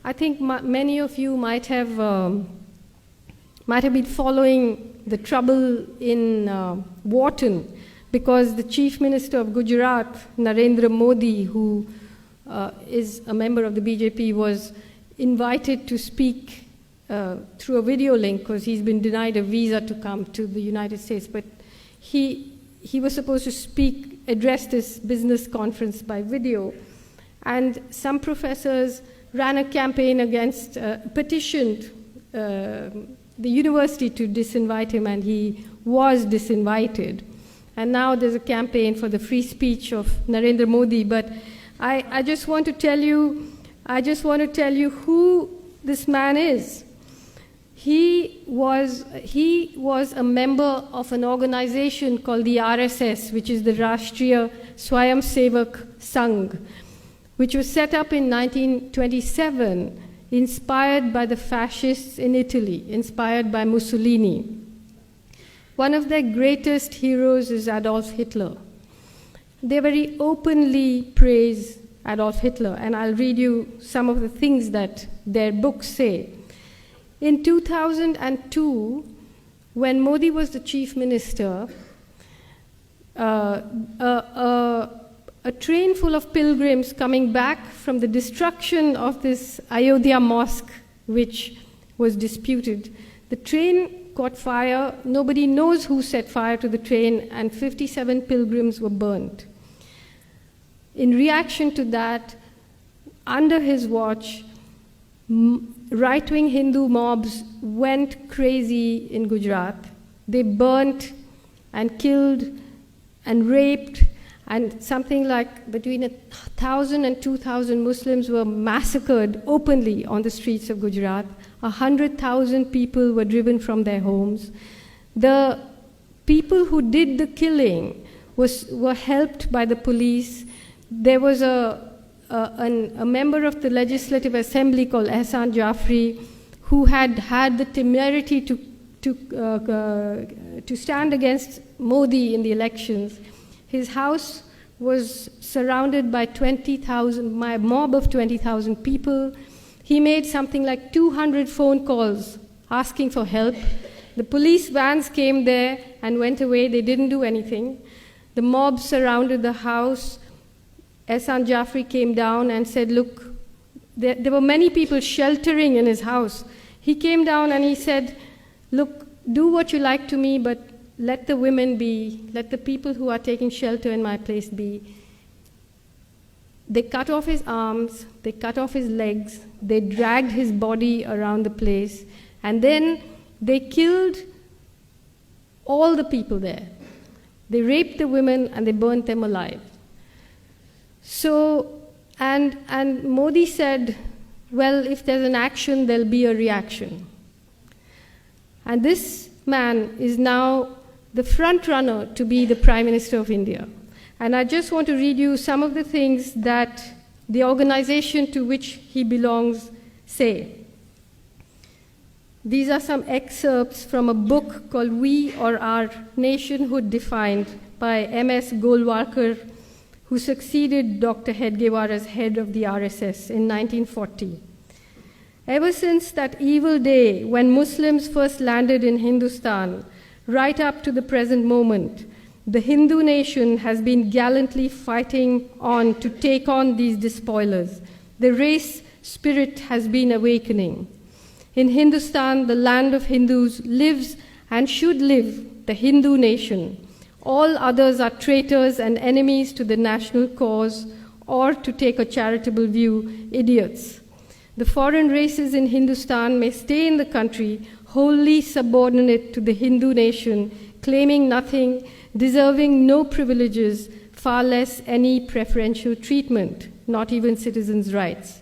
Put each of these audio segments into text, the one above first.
I think many of you might have been following the trouble in Wharton, because the Chief Minister of Gujarat, Narendra Modi, who is a member of the BJP, was invited to speak through a video link because he's been denied a visa to come to the United States. But he was supposed to address this business conference by video. And some professors ran a campaign against, petitioned the university to disinvite him, and he was disinvited. And now there's a campaign for the free speech of Narendra Modi. But I just want to tell you who this man is. He was a member of an organization called the RSS, which is the Rashtriya Swayamsevak Sangh, which was set up in 1927, inspired by the fascists in Italy, inspired by Mussolini. One of their greatest heroes is Adolf Hitler. They very openly praise Adolf Hitler, and I'll read you some of the things that their books say. In 2002, when Modi was the chief minister, a train full of pilgrims coming back from the destruction of this Ayodhya mosque, which was disputed, the train caught fire. Nobody knows who set fire to the train, and 57 pilgrims were burnt. In reaction to that, under his watch, right-wing Hindu mobs went crazy in Gujarat. They burnt and killed and raped, and something like between 1,000 and 2,000 Muslims were massacred openly on the streets of Gujarat. 100,000 people were driven from their homes. The people who did the killing were helped by the police. There was a member of the Legislative Assembly called Ehsan Jafri, who had the temerity to stand against Modi in the elections. His house was surrounded by a mob of 20,000 people. He made something like 200 phone calls asking for help. The police vans came there and went away. They didn't do anything. The mob surrounded the house. Ehsan Jafri came down and said, look, there were many people sheltering in his house. He came down and he said, look, do what you like to me, but let the women be, let the people who are taking shelter in my place be. They cut off his arms, they cut off his legs, they dragged his body around the place, and then they killed all the people there. They raped the women and they burnt them alive. So, and Modi said, well, if there's an action, there'll be a reaction. And this man is now the front runner to be the Prime Minister of India. And I just want to read you some of the things that the organization to which he belongs say. These are some excerpts from a book called We or Our Nationhood Defined by M.S. Golwalkar, who succeeded Dr. Hedgewar as head of the RSS in 1940. Ever since that evil day when Muslims first landed in Hindustan, right up to the present moment, the Hindu nation has been gallantly fighting on to take on these despoilers. The race spirit has been awakening. In Hindustan, the land of Hindus, lives and should live the Hindu nation. All others are traitors and enemies to the national cause, or, to take a charitable view, idiots. The foreign races in Hindustan may stay in the country, wholly subordinate to the Hindu nation, claiming nothing, deserving no privileges, far less any preferential treatment, not even citizens' rights.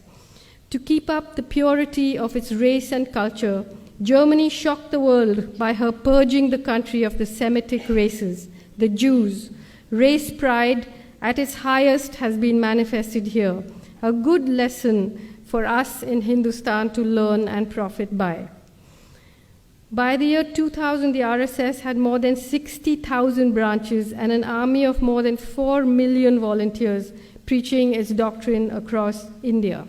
To keep up the purity of its race and culture, Germany shocked the world by her purging the country of the Semitic races, the Jews. Race pride at its highest has been manifested here, a good lesson for us in Hindustan to learn and profit by. By the year 2000, the RSS had more than 60,000 branches and an army of more than 4 million volunteers preaching its doctrine across India.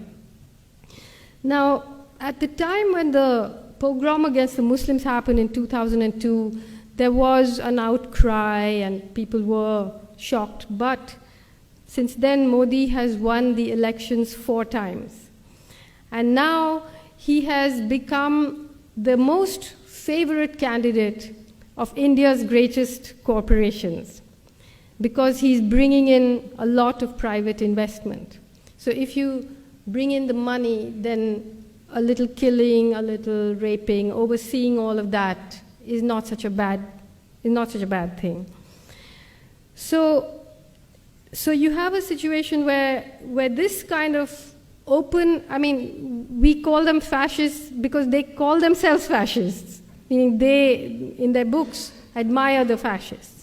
Now, at the time when the pogrom against the Muslims happened in 2002, there was an outcry and people were shocked. But since then, Modi has won the elections 4 times. And now he has become the most favorite candidate of India's greatest corporations because he's bringing in a lot of private investment. So if you bring in the money, then a little killing, a little raping, overseeing all of that is not such a bad thing. So you have a situation where this kind of open, I mean, we call them fascists because they call themselves fascists, meaning they, in their books, admire the fascists.